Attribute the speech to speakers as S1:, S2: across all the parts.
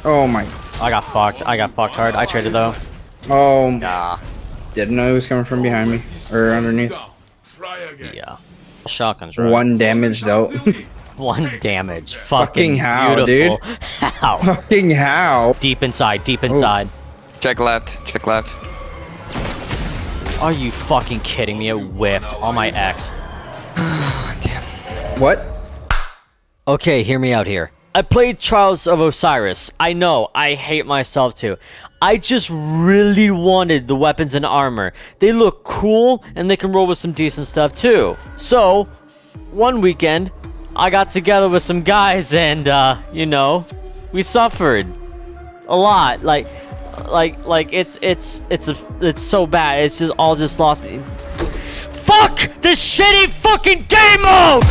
S1: Oh my.
S2: I got fucked. I got fucked hard. I traded though.
S1: Oh.
S2: Nah.
S1: Didn't know he was coming from behind me. Or underneath.
S2: Yeah. Shotguns, right?
S1: 1 damage though.
S2: 1 damage.
S1: Fucking how,
S2: beautiful.
S1: dude?
S2: How?
S1: Fucking how?
S2: Deep inside. Deep inside.
S3: Check left. Check left.
S2: Are you fucking kidding me? It whipped on my ex.
S3: Damn.
S1: What?
S2: Okay, hear me out here. I played Trials of Osiris. I know, I hate myself too. I just really wanted the weapons and armor. They look cool, and they can roll with some decent stuff too. So, one weekend, I got together with some guys and, you know, we suffered a lot. Like it's so bad. It's just all just lost. Fuck this shitty fucking game mode!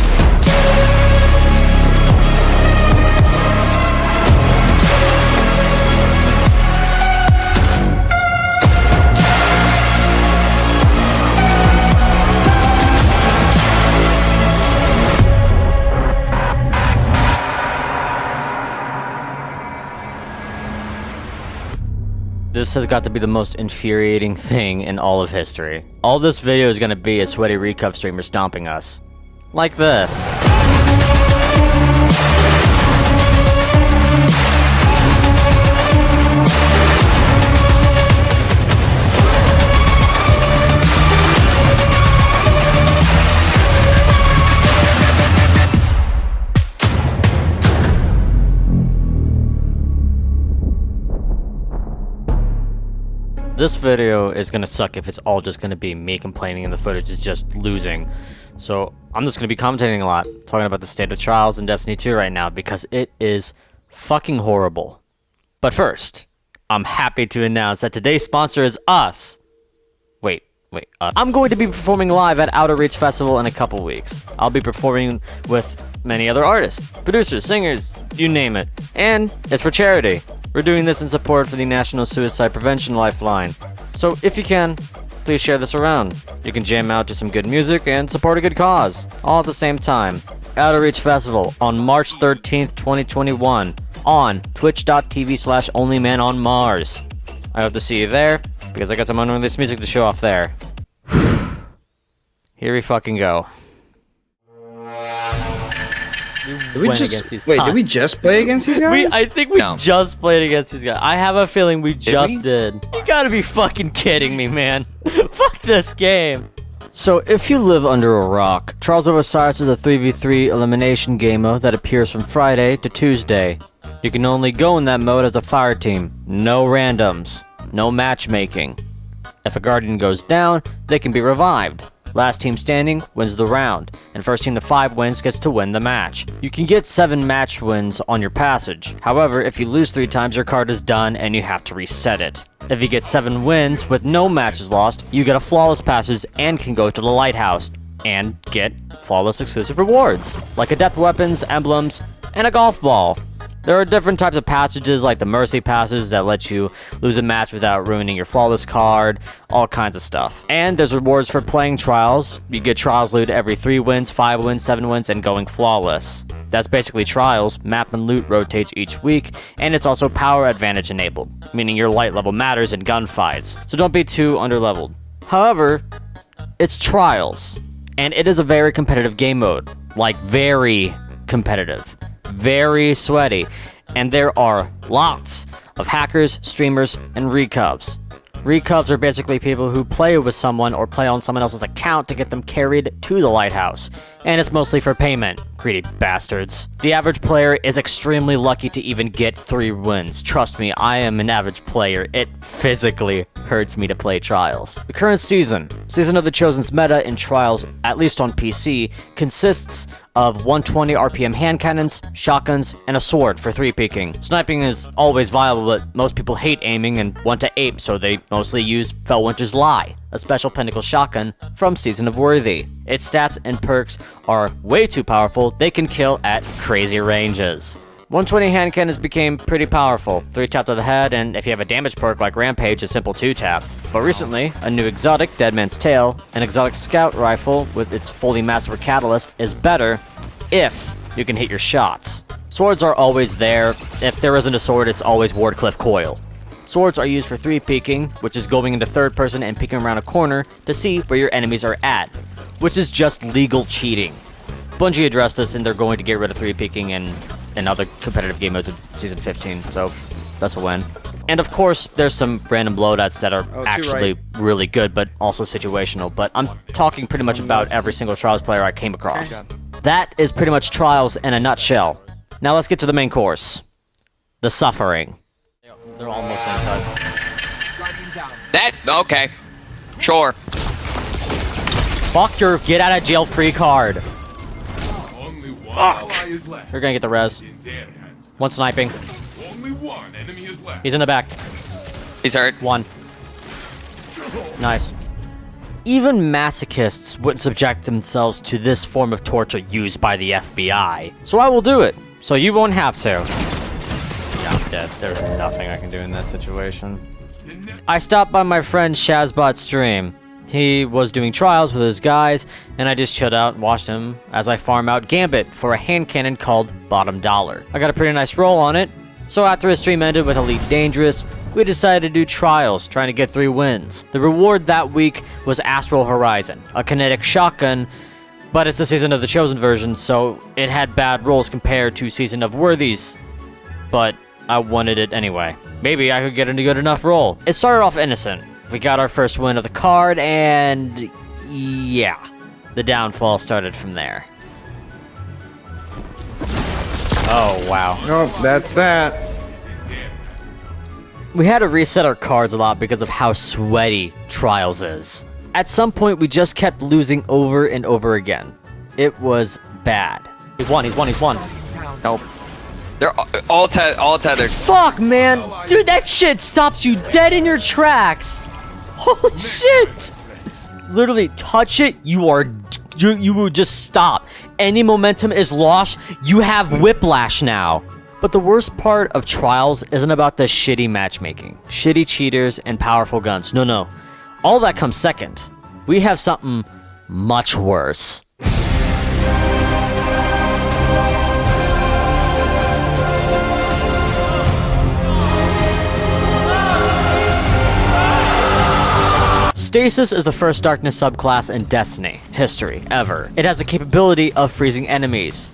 S2: This has got to be the most infuriating thing in all of history. All this video is gonna be is sweaty Recup streamer stomping us. Like this. This video is gonna suck if it's all just gonna be me complaining and the footage is just losing. So I'm just gonna be commentating a lot, talking about the state of Trials in Destiny 2 right now because it is fucking horrible. But first, I'm happy to announce that today's sponsor is us. Wait, us. I'm going to be performing live at Outer Reach Festival in a couple weeks. I'll be performing with many other artists, producers, singers, you name it. And it's for charity. We're doing this in support for the National Suicide Prevention Lifeline. So if you can, please share this around. You can jam out to some good music and support a good cause, all at the same time. Outer Reach Festival on March 13th, 2021 on twitch.tv/onlymanonmars. I hope to see you there, because I got some unreleased music to show off there. Here we fucking go.
S1: Did we just play against these guys?
S2: I think we just played against these guys. I have a feeling we just did. You gotta be fucking kidding me, man. Fuck this game. So, if you live under a rock, Trials of Osiris is a 3v3 elimination game mode that appears from Friday to Tuesday. You can only go in that mode as a fire team. No randoms. No matchmaking. If a guardian goes down, they can be revived. Last team standing wins the round, and first team to 5 wins gets to win the match. You can get 7 match wins on your passage. However, if you lose 3 times, your card is done and you have to reset it. If you get 7 wins with no matches lost, you get a flawless passage and can go to the Lighthouse and get flawless exclusive rewards, like adept weapons, emblems, and a golf ball. There are different types of passages like the Mercy passages that let you lose a match without ruining your flawless card, all kinds of stuff. And there's rewards for playing Trials. You get Trials loot every 3 wins, 5 wins, 7 wins, and going flawless. That's basically Trials. Map and loot rotates each week, and it's also power advantage enabled, meaning your light level matters in gunfights, so don't be too underleveled. However, it's Trials, and it is a very competitive game mode. Like, very competitive. Very sweaty, and there are lots of hackers, streamers, and recubs. Recubs are basically people who play with someone or play on someone else's account to get them carried to the Lighthouse, and it's mostly for payment, greedy bastards. The average player is extremely lucky to even get 3 wins. Trust me, I am an average player. It physically hurts me to play Trials. The current Season of the Chosen's meta in Trials, at least on PC, consists of 120 RPM hand cannons, shotguns, and a sword for 3-peeking. Sniping is always viable, but most people hate aiming and want to ape, so they mostly use Fellwinter's Lie, a special pinnacle shotgun from Season of Worthy. Its stats and perks are way too powerful. They can kill at crazy ranges. 120 hand cannons became pretty powerful. 3 tap to the head, and if you have a damage perk like Rampage, a simple 2 tap. But recently, a new exotic, Dead Man's Tale, an exotic scout rifle with its fully mastered catalyst, is better if you can hit your shots. Swords are always there. If there isn't a sword, it's always Wardcliff Coil. Swords are used for 3-peeking, which is going into third person and peeking around a corner to see where your enemies are at, which is just legal cheating. Bungie addressed this and they're going to get rid of 3-peeking and other competitive game modes in Season 15, so that's a win. And of course, there's some random loadouts that are actually really good, but also situational. But I'm talking pretty much about every single Trials player I came across. That is pretty much Trials in a nutshell. Now let's get to the main course. The Suffering. They're almost inside.
S3: Okay. Sure.
S2: Fuck your get out of jail free card. Fuck. You're gonna get the res. One sniping. He's in the back.
S3: He's hurt.
S2: One. Nice. Even masochists wouldn't subject themselves to this form of torture used by the FBI. So I will do it, so you won't have to. Yeah, I'm dead. There's nothing I can do in that situation. I stopped by my friend Shazbot's stream. He was doing trials with his guys, and I just chilled out and watched him as I farm out Gambit for a hand cannon called Bottom Dollar. I got a pretty nice roll on it, so after his stream ended with Elite Dangerous, we decided to do trials, trying to get 3 wins. The reward that week was Astral Horizon, a kinetic shotgun, but it's the Season of the Chosen version, so it had bad rolls compared to Season of Worthies, but I wanted it anyway. Maybe I could get a good enough roll. It started off innocent. We got our first win of the card, and yeah, the downfall started from there. Oh, wow.
S1: Nope, that's that.
S2: We had to reset our cards a lot because of how sweaty Trials is. At some point, we just kept losing over and over again. It was bad. He's one.
S3: Nope. They're all tethered.
S2: Fuck, man! Dude, that shit stops you dead in your tracks! Holy shit! Literally, touch it, you will just stop. Any momentum is lost, you have whiplash now. But the worst part of Trials isn't about the shitty matchmaking, shitty cheaters, and powerful guns. No. All that comes second. We have something much worse. Stasis is the first darkness subclass in Destiny history ever. It has the capability of freezing enemies.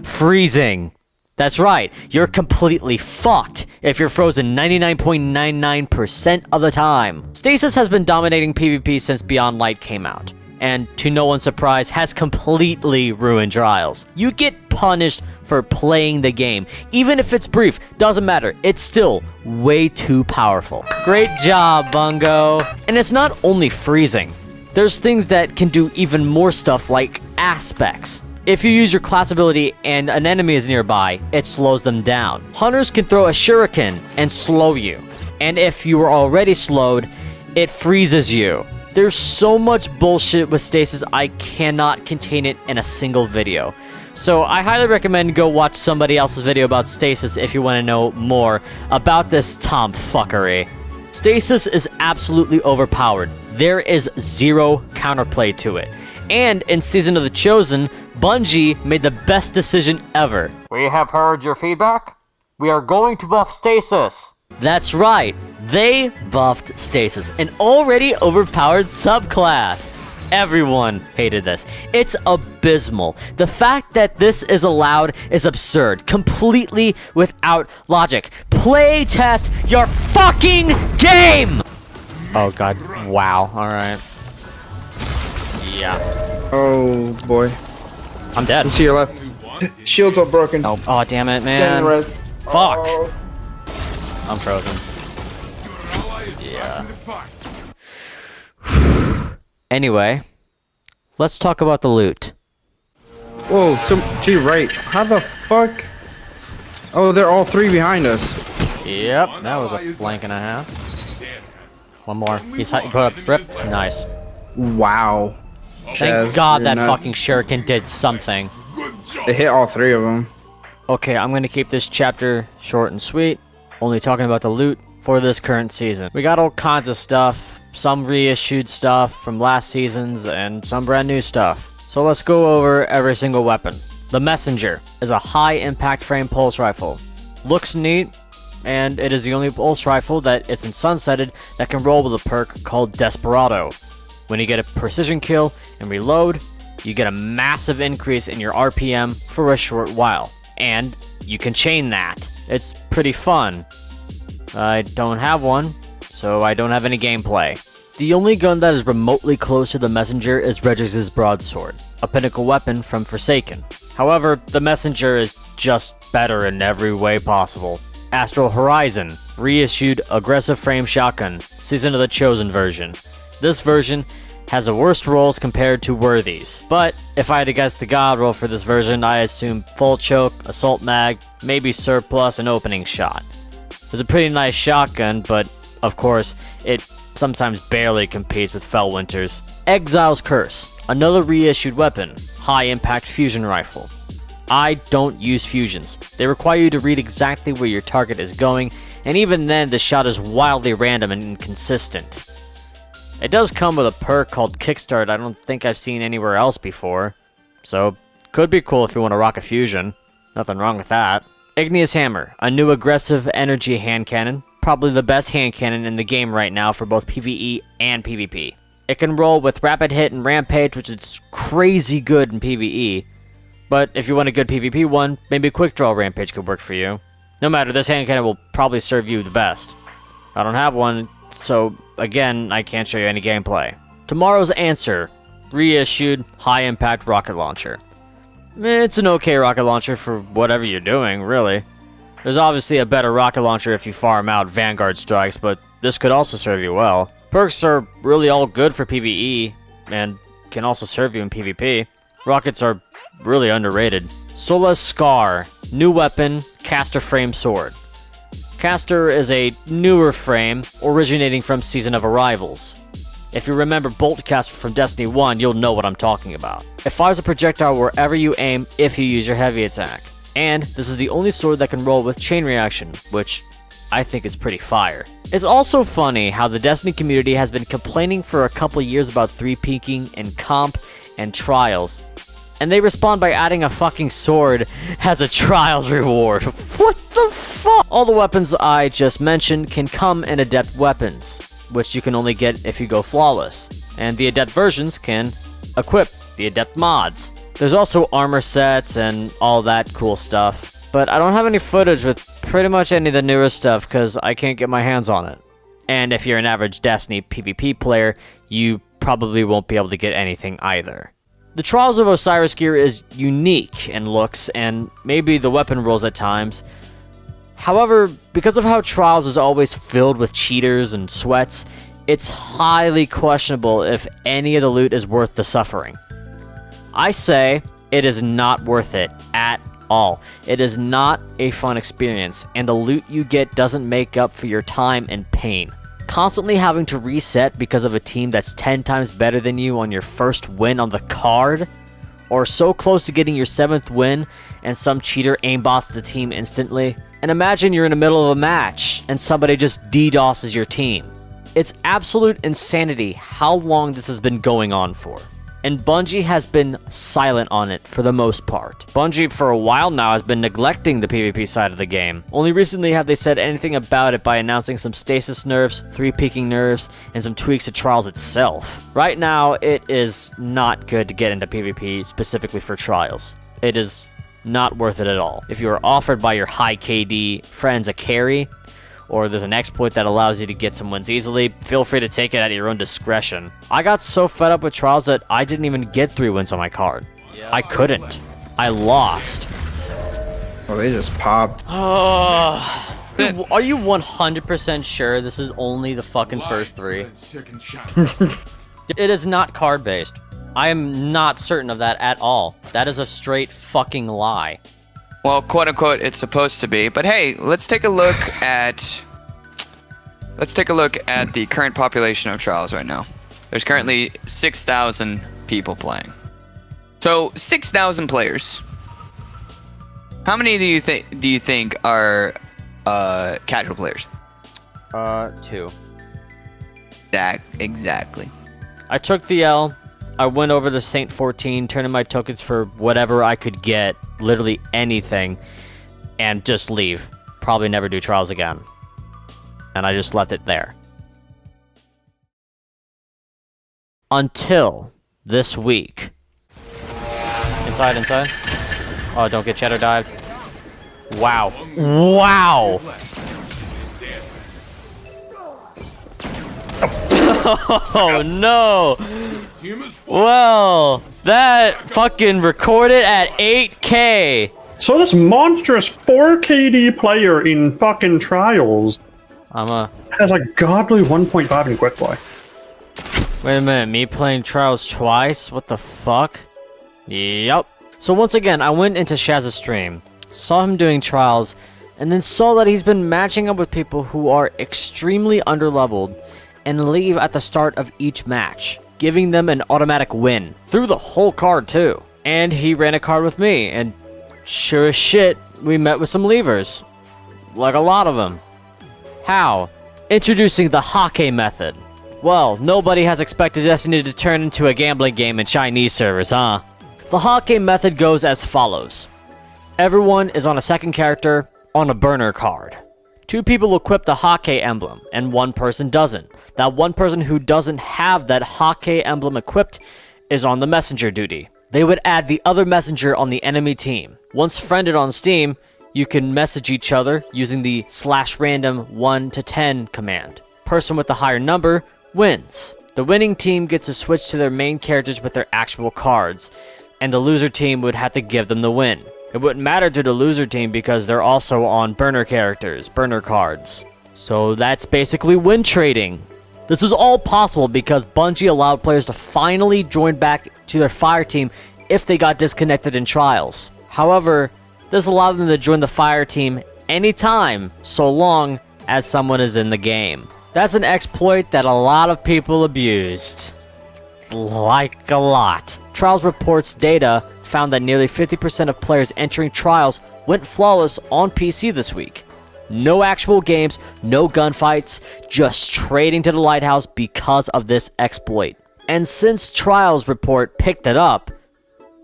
S2: Freezing. That's right, you're completely fucked if you're frozen 99.99% of the time. Stasis has been dominating PvP since Beyond Light came out, and to no one's surprise, has completely ruined Trials. You get punished for playing the game. Even if it's brief, doesn't matter, it's still way too powerful. Great job, Bungo. And it's not only freezing. There's things that can do even more stuff like aspects. If you use your class ability and an enemy is nearby, it slows them down. Hunters can throw a shuriken and slow you. And if you were already slowed, it freezes you. There's so much bullshit with Stasis, I cannot contain it in a single video. So I highly recommend go watch somebody else's video about Stasis if you want to know more about this tomfuckery. Stasis is absolutely overpowered. There is zero counterplay to it. And in Season of the Chosen, Bungie made the best decision ever. We have heard your feedback. We are going to buff Stasis. That's right. They buffed Stasis, an already overpowered subclass. Everyone hated this. It's abysmal. The fact that this is allowed is absurd. Completely without logic. Play test your fucking game! Oh god. Wow. Alright. Yeah.
S1: Oh boy.
S2: I'm dead.
S1: To your left. Shields are broken.
S2: Oh damn it, man. Fuck.
S1: Oh.
S2: I'm frozen. Yeah. Anyway, let's talk about the loot.
S1: Whoa, to your right. How the fuck? Oh, they're all 3 behind us.
S2: Yep, that was a flank and a half. One more. He's put up. Rip. Nice.
S1: Wow.
S2: Thank God that fucking shuriken did something.
S1: They hit all 3 of them.
S2: Okay, I'm gonna keep this chapter short and sweet. Only talking about the loot for this current season. We got all kinds of stuff. Some reissued stuff from last seasons and some brand new stuff. So let's go over every single weapon. The Messenger is a high impact frame pulse rifle. Looks neat, and it is the only pulse rifle that isn't sunsetted that can roll with a perk called Desperado. When you get a precision kill and reload, you get a massive increase in your RPM for a short while. And you can chain that. It's pretty fun. I don't have one, so I don't have any gameplay. The only gun that is remotely close to the Messenger is Regis's broadsword, a pinnacle weapon from Forsaken. However, the Messenger is just better in every way possible. Astral Horizon, reissued aggressive frame shotgun, Season of the Chosen version. This version has the worst rolls compared to Worthy's, but if I had to guess the god roll for this version, I assume full choke, assault mag, maybe surplus, and opening shot. It's a pretty nice shotgun, but of course, it sometimes barely competes with Fellwinter's. Exile's Curse, another reissued weapon, high impact fusion rifle. I don't use fusions. They require you to read exactly where your target is going, and even then the shot is wildly random and inconsistent. It does come with a perk called Kickstart I don't think I've seen anywhere else before, so could be cool if you want to rock a fusion. Nothing wrong with that. Igneous Hammer, a new aggressive energy hand cannon, probably the best hand cannon in the game right now for both PvE and PvP. It can roll with Rapid Hit and Rampage, which is crazy good in PvE, but if you want a good PvP one, maybe Quick Draw Rampage could work for you. No matter, this hand cannon will probably serve you the best. I don't have one, so again, I can't show you any gameplay. Tomorrow's Answer, reissued high impact rocket launcher. It's an okay rocket launcher for whatever you're doing, really. There's obviously a better rocket launcher if you farm out Vanguard strikes, but this could also serve you well. Perks are really all good for PvE, and can also serve you in PvP. Rockets are really underrated. Sola's Scar, new weapon, caster frame sword. Caster is a newer frame, originating from Season of Arrivals. If you remember Boltcaster from Destiny 1, you'll know what I'm talking about. It fires a projectile wherever you aim if you use your heavy attack. And this is the only sword that can roll with chain reaction, which I think is pretty fire. It's also funny how the Destiny community has been complaining for a couple years about 3-peaking and comp and trials, and they respond by adding a fucking sword as a trials reward. What the fuck? All the weapons I just mentioned can come in adept weapons, which you can only get if you go flawless, and the adept versions can equip the adept mods. There's also armor sets and all that cool stuff, but I don't have any footage with pretty much any of the newer stuff because I can't get my hands on it. And if you're an average Destiny PvP player, you probably won't be able to get anything either. The Trials of Osiris gear is unique in looks and maybe the weapon rolls at times. However, because of how Trials is always filled with cheaters and sweats, it's highly questionable if any of the loot is worth the suffering. I say it is not worth it at all. It is not a fun experience, and the loot you get doesn't make up for your time and pain. Constantly having to reset because of a team that's 10 times better than you on your first win on the card, or so close to getting your 7th win and some cheater aimbots the team instantly. And imagine you're in the middle of a match and somebody just DDoSes your team. It's absolute insanity how long this has been going on for. And Bungie has been silent on it for the most part. Bungie for a while now has been neglecting the PvP side of the game. Only recently have they said anything about it by announcing some stasis nerfs, 3-peaking nerfs, and some tweaks to Trials itself. Right now, it is not good to get into PvP specifically for Trials. It is not worth it at all. If you are offered by your high KD friends a carry, or there's an exploit that allows you to get some wins easily, feel free to take it at your own discretion. I got so fed up with Trials that I didn't even get 3 wins on my card. I couldn't. I lost.
S1: Oh, they just popped.
S2: Oh. Dude, are you 100% sure this is only the fucking first 3? It is not card-based. I am not certain of that at all. That is a straight fucking lie.
S3: Well, quote unquote, it's supposed to be. But hey, let's take a look at the current population of Trials right now. There's currently 6,000 people playing. So 6,000 players. How many do you think are casual players?
S2: 2.
S3: That exactly.
S2: I took the L I went over to Saint 14, turning my tokens for whatever I could get, literally anything, and just leave. Probably never do Trials again. And I just left it there. Until this week. Inside. Oh, don't get shadow dived. Wow. Wow! Oh no! Well, that fucking recorded at 8K.
S4: So this monstrous 4KD player in fucking Trials has a godly 1.5 in quick play.
S2: Wait a minute, me playing Trials twice? What the fuck? Yup. So once again, I went into Shaz's stream, saw him doing Trials, and then saw that he's been matching up with people who are extremely underleveled and leave at the start of each match, giving them an automatic win through the whole card too. And he ran a card with me, and sure as shit, we met with some leavers. Like a lot of them. How? Introducing the Hakke method. Well, nobody has expected Destiny to turn into a gambling game in Chinese servers, huh? The Hakke method goes as follows. Everyone is on a second character on a burner card. 2 people equip the Hakke emblem, and 1 person doesn't. That 1 person who doesn't have that Hakke emblem equipped is on the messenger duty. They would add the other messenger on the enemy team. Once friended on Steam, you can message each other using the /random 1 to 10 command. Person with the higher number wins. The winning team gets to switch to their main characters with their actual cards, and the loser team would have to give them the win. It wouldn't matter to the loser team because they're also on burner characters, burner cards. So that's basically win trading. This is all possible because Bungie allowed players to finally join back to their fire team if they got disconnected in Trials. However, this allowed them to join the fire team anytime, so long as someone is in the game. That's an exploit that a lot of people abused. Like a lot. Trials reports data found that nearly 50% of players entering Trials went flawless on PC this week. No actual games, no gunfights, just trading to the Lighthouse because of this exploit. And since Trials report picked it up,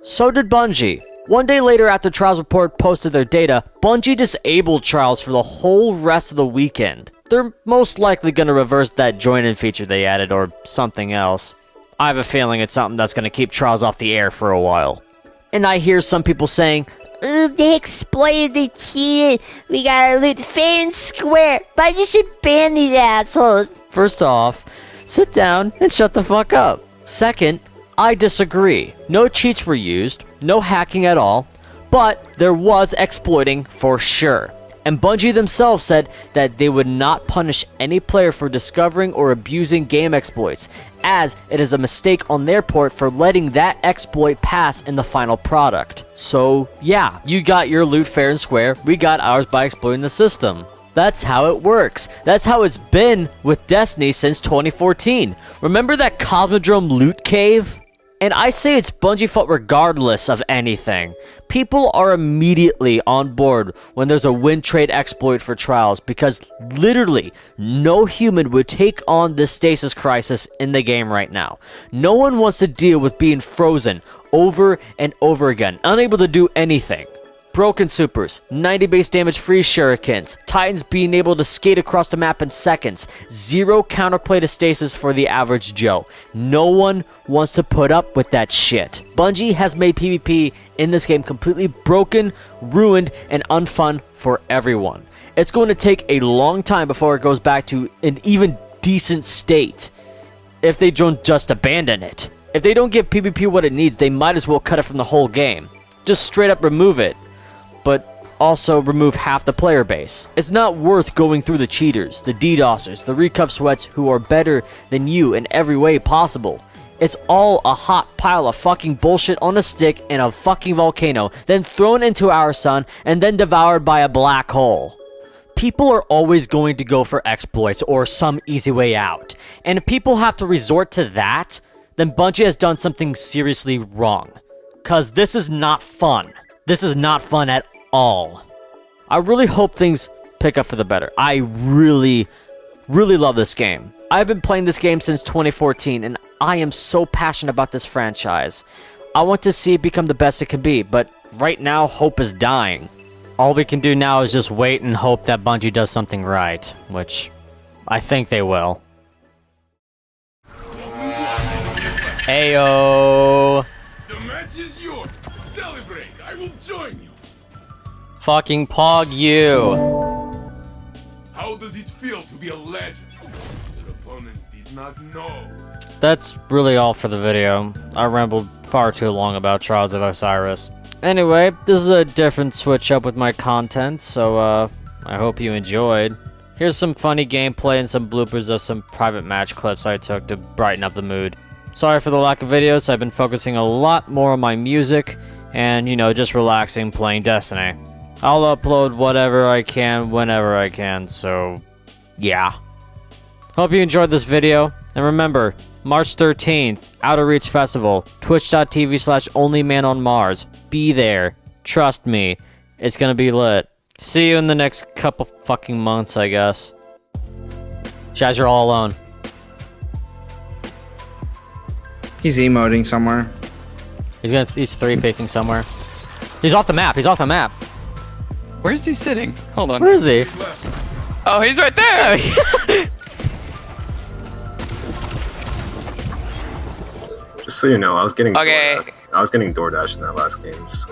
S2: so did Bungie. One day later after Trials report posted their data, Bungie disabled Trials for the whole rest of the weekend. They're most likely going to reverse that join-in feature they added or something else. I have a feeling it's something that's going to keep Trials off the air for a while. And I hear some people saying,
S5: "Ooh, they exploited, they cheated. We gotta loot fair and square. But you should ban these assholes."
S2: first off, sit down and shut the fuck up. Second, I disagree. No cheats were used, no hacking at all, but there was exploiting for sure. And Bungie themselves said that they would not punish any player for discovering or abusing game exploits, as it is a mistake on their part for letting that exploit pass in the final product. So yeah, you got your loot fair and square, we got ours by exploiting the system. That's how it works. That's how it's been with Destiny since 2014. Remember that Cosmodrome loot cave? And I say it's Bungie fault regardless of anything. People are immediately on board when there's a win trade exploit for Trials because literally no human would take on this stasis crisis in the game right now. No one wants to deal with being frozen over and over again, unable to do anything. Broken supers, 90 base damage free shurikens, Titans being able to skate across the map in seconds, zero counterplay to stasis for the average Joe. No one wants to put up with that shit. Bungie has made PvP in this game completely broken, ruined, and unfun for everyone. It's going to take a long time before it goes back to an even decent state if they don't just abandon it. If they don't give PvP what it needs, they might as well cut it from the whole game. Just straight up remove it. But also remove half the player base. It's not worth going through the cheaters, the DDoSers, the recuff sweats who are better than you in every way possible. It's all a hot pile of fucking bullshit on a stick in a fucking volcano, then thrown into our sun, and then devoured by a black hole. People are always going to go for exploits or some easy way out. And if people have to resort to that, then Bungie has done something seriously wrong. 'Cause this is not fun. This is not fun at all. I really hope things pick up for the better. I really love this game. I've been playing this game since 2014, and I am so passionate about this franchise. I want to see it become the best it can be, but right now, hope is dying. All we can do now is just wait and hope that Bungie does something right, which I think they will. Ayo!
S6: The match is yours. Celebrate. I will join you.
S2: Fucking pog you!
S6: How does it feel to be a legend? Your opponents did not know.
S2: That's really all for the video. I rambled far too long about Trials of Osiris. Anyway, this is a different switch up with my content, so I hope you enjoyed. Here's some funny gameplay and some bloopers of some private match clips I took to brighten up the mood. Sorry for the lack of videos, I've been focusing a lot more on my music and, you know, just relaxing playing Destiny. I'll upload whatever I can whenever I can, so yeah. Hope you enjoyed this video, and remember, March 13th, Outer Reach Festival, twitch.tv/onlymanonmars. Be there. Trust me. It's gonna be lit. See you in the next couple fucking months, I guess. Shaz, you're all alone.
S1: He's emoting somewhere.
S2: He's 3-picking somewhere. He's off the map. He's off the map.
S3: Where's he sitting? Hold on.
S2: Where is he?
S3: Oh, he's right there.
S7: Just so you know, I was getting
S3: Okay.
S7: I was getting DoorDash in that last game. Just so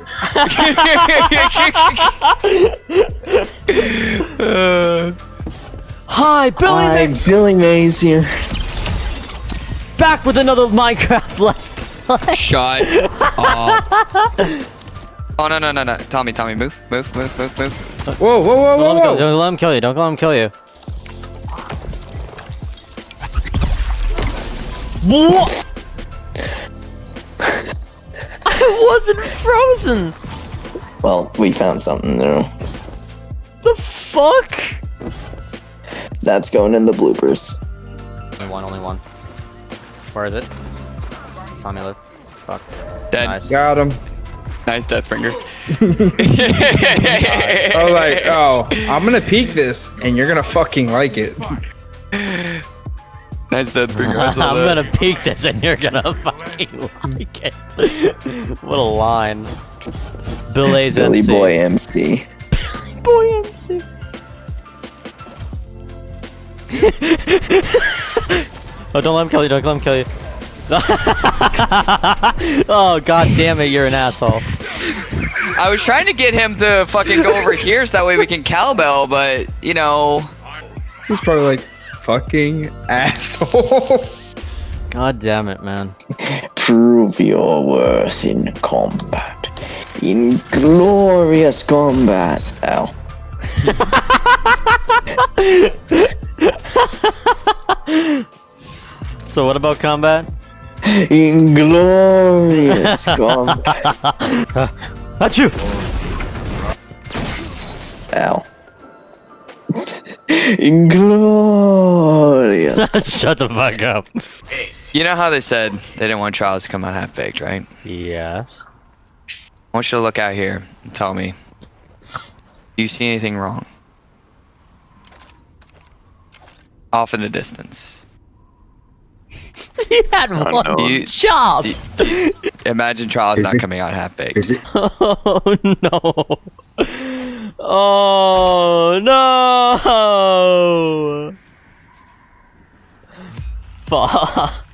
S2: Hi, Billy.
S8: Hi, Billy Mays here.
S2: Back with another Minecraft Let's Play.
S3: Shut up. Oh, no. Tommy, move.
S1: Whoa, whoa, whoa, whoa, whoa!
S2: Don't let him kill you. Don't let him kill you. What? I wasn't frozen.
S8: Well, we found something new.
S2: The fuck?
S8: That's going in the bloopers.
S2: Only one. Where is it? Tommy live. Fuck.
S3: Dead.
S2: Nice.
S1: Got him.
S3: Nice Deathbringer.
S1: I was like, oh, I'm gonna peek this, and you're gonna fucking like it.
S3: Nice Deathbringer. I saw
S2: I'm
S3: that.
S2: gonna peek this and you're gonna fucking like it. What a line. Billy
S8: Billy Boy MC.
S2: Boy MC. Oh, don't let him kill you, don't let him kill you. Oh, god damn it, you're an asshole.
S3: I was trying to get him to fucking go over here so that way we can cowbell, but, you know.
S1: He's probably like, fucking asshole.
S2: God damn it, man.
S8: Prove your worth in combat. In glorious combat. Ow.
S2: So what about combat?
S8: In glorious combat.
S2: Achoo!
S8: Ow. Inglorious.
S2: Shut the fuck up.
S3: You know how they said they didn't want Trials to come out half-baked, right?
S2: Yes.
S3: I want you to look out here and tell me, do you see anything wrong? Off in the distance.
S2: You had one job!
S3: Imagine Trials not coming out half-baked.
S7: is it?
S2: Oh no. Oh no. Fuck.